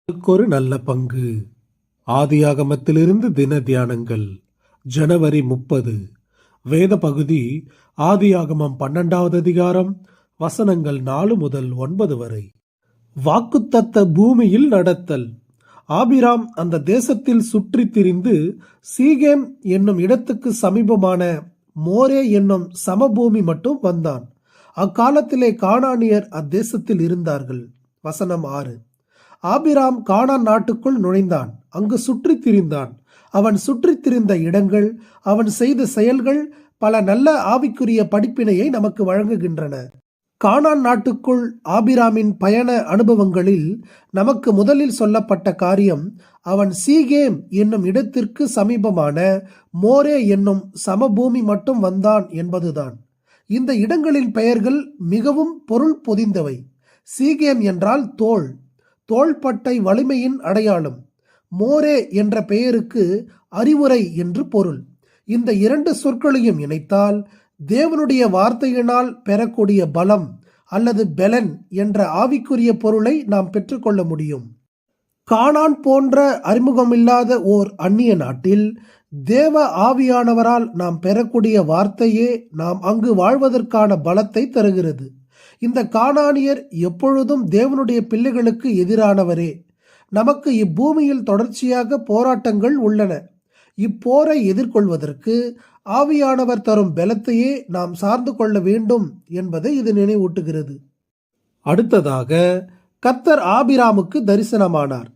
ஒரு நல்ல பங்கு. ஆதியாகமத்திலிருந்து தின தியானங்கள். ஜனவரி 30. வேத பகுதி ஆதியாகமம் 12வது அதிகாரம், வசனங்கள் 4 முதல் 9 வரை. வாக்குத்தத்த பூமியில் நடத்தல். ஆபிராம் அந்த தேசத்தில் சுற்றி திரிந்து சீகேம் என்னும் இடத்துக்கு சமீபமான மோரே என்னும் சமபூமி மட்டும் வந்தான். அக்காலத்திலே கானானியர் அத்தேசத்தில் இருந்தார்கள். வசனம் 6. ஆபிராம் கானான் நாட்டுக்குள் நுழைந்தான். அங்கு சுற்றி திரிந்தான். அவன் சுற்றி திரிந்த இடங்கள், அவன் செய்த செயல்கள் பல நல்ல ஆவிக்குரிய படிப்பினையை நமக்கு வழங்குகின்றன. கானான் நாட்டுக்குள் ஆபிராமின் பயண அனுபவங்களில் நமக்கு முதலில் சொல்லப்பட்ட காரியம், அவன் சீகேம் என்னும் இடத்திற்கு சமீபமான மோரே என்னும் சமபூமி மட்டும் வந்தான் என்பதுதான். இந்த இடங்களின் பெயர்கள் மிகவும் பொருள் பொதிந்தவை. சீகேம் என்றால் தோள், தோள்பட்டை வலிமையின் அடையாளம். மோரே என்ற பெயருக்கு அறிவுரை என்று பொருள். இந்த இரண்டு சொற்களையும் இணைத்தால் தேவனுடைய வார்த்தையினால் பெறக்கூடிய பலம் அல்லது பெலன் என்ற ஆவிக்குரிய பொருளை நாம் பெற்றுக்கொள்ள முடியும். கானான் போன்ற அறிமுகமில்லாத ஓர் அந்நிய நாட்டில் தேவ ஆவியானவரால் நாம் பெறக்கூடிய வார்த்தையே நாம் அங்கு வாழ்வதற்கான பலத்தை தருகிறது. இந்த கானானியர் எப்பொழுதும் தேவனுடைய பிள்ளைகளுக்கு எதிரானவரே. நமக்கு இப்பூமியில் தொடர்ச்சியாக போராட்டங்கள் உள்ளன. இப்போரை எதிர்கொள்வதற்கு ஆவியானவர் தரும் பலத்தையே நாம் சார்ந்து கொள்ள வேண்டும் என்பதை இது நினைவூட்டுகிறது. அடுத்ததாக கர்த்தர் ஆபிராமுக்கு தரிசனமானார்.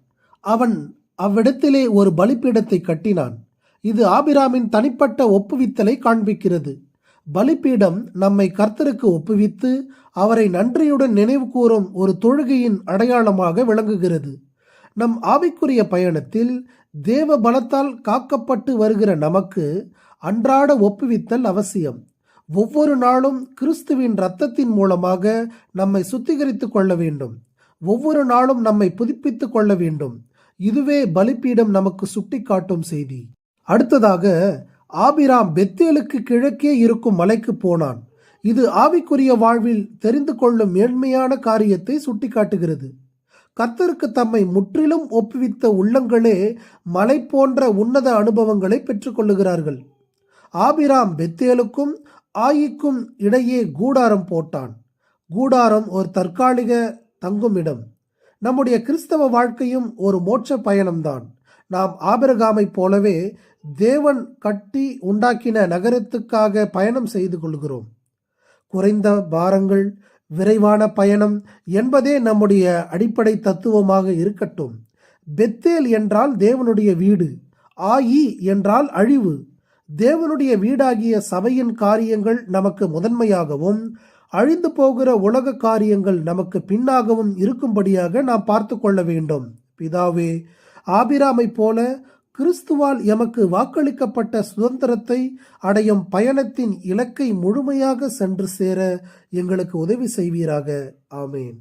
அவன் அவ்விடத்திலே ஒரு பலிபீடத்தை கட்டினான். இது ஆபிராமின் தனிப்பட்ட ஒப்புவித்தலை காண்பிக்கிறது. பலிபீடம் நம்மை கர்த்தருக்கு ஒப்புவித்து அவரை நன்றியுடன் நினைவு கூறும் ஒரு தொழுகையின் அடையாளமாக விளங்குகிறது. நம் ஆவிக்குரிய பயணத்தில் தேவ பலத்தால் காக்கப்பட்டு வருகிற நமக்கு அன்றாட ஒப்புவித்தல் அவசியம். ஒவ்வொரு நாளும் கிறிஸ்துவின் இரத்தத்தின் மூலமாக நம்மை சுத்திகரித்துக் கொள்ள வேண்டும். ஒவ்வொரு நாளும் நம்மை புதுப்பித்துக் கொள்ள வேண்டும். இதுவே பலிபீடம் நமக்கு சுட்டிக்காட்டும் செய்தி. அடுத்ததாக ஆபிராம் பெத்தேலுக்கு கிழக்கே இருக்கும் மலைக்கு போனான். இது ஆவிக்குரிய வாழ்வில் தெரிந்து கொள்ளும் மேன்மையான காரியத்தை சுட்டிக்காட்டுகிறது. கர்த்தருக்கு தம்மை முற்றிலும் ஒப்புவித்த உள்ளங்களே மலை போன்ற உன்னத அனுபவங்களை பெற்றுக்கொள்ளுகிறார்கள். ஆபிராம் பெத்தேலுக்கும் ஆயிக்கும் இடையே கூடாரம் போட்டான். கூடாரம் ஒரு தற்காலிக தங்குமிடம். நம்முடைய கிறிஸ்தவ வாழ்க்கையும் ஒரு மோட்ச பயணம்தான். நாம் ஆபிரகாமை போலவே தேவன் கட்டி உண்டாக்கின நகரத்துக்காக பயணம் செய்து கொள்கிறோம். குறைந்த பாரங்கள், விரைவான பயணம் என்பதே நம்முடைய அடிப்படை தத்துவமாக இருக்கட்டும். பெத்தேல் என்றால் தேவனுடைய வீடு, ஆயி என்றால் அழிவு. தேவனுடைய வீடாகிய சபையின் காரியங்கள் நமக்கு முதன்மையாகவும், அழிந்து போகிற உலக காரியங்கள் நமக்கு பின்னாகவும் இருக்கும்படியாக நாம் பார்த்து கொள்ள வேண்டும். பிதாவே, ஆபிராமை போல கிறிஸ்துவால் எமக்கு வாக்களிக்கப்பட்ட சுதந்திரத்தை அடையும் பயணத்தின் இலக்கை முழுமையாக சென்று சேர எங்களுக்கு உதவி செய்வீராக. ஆமேன்.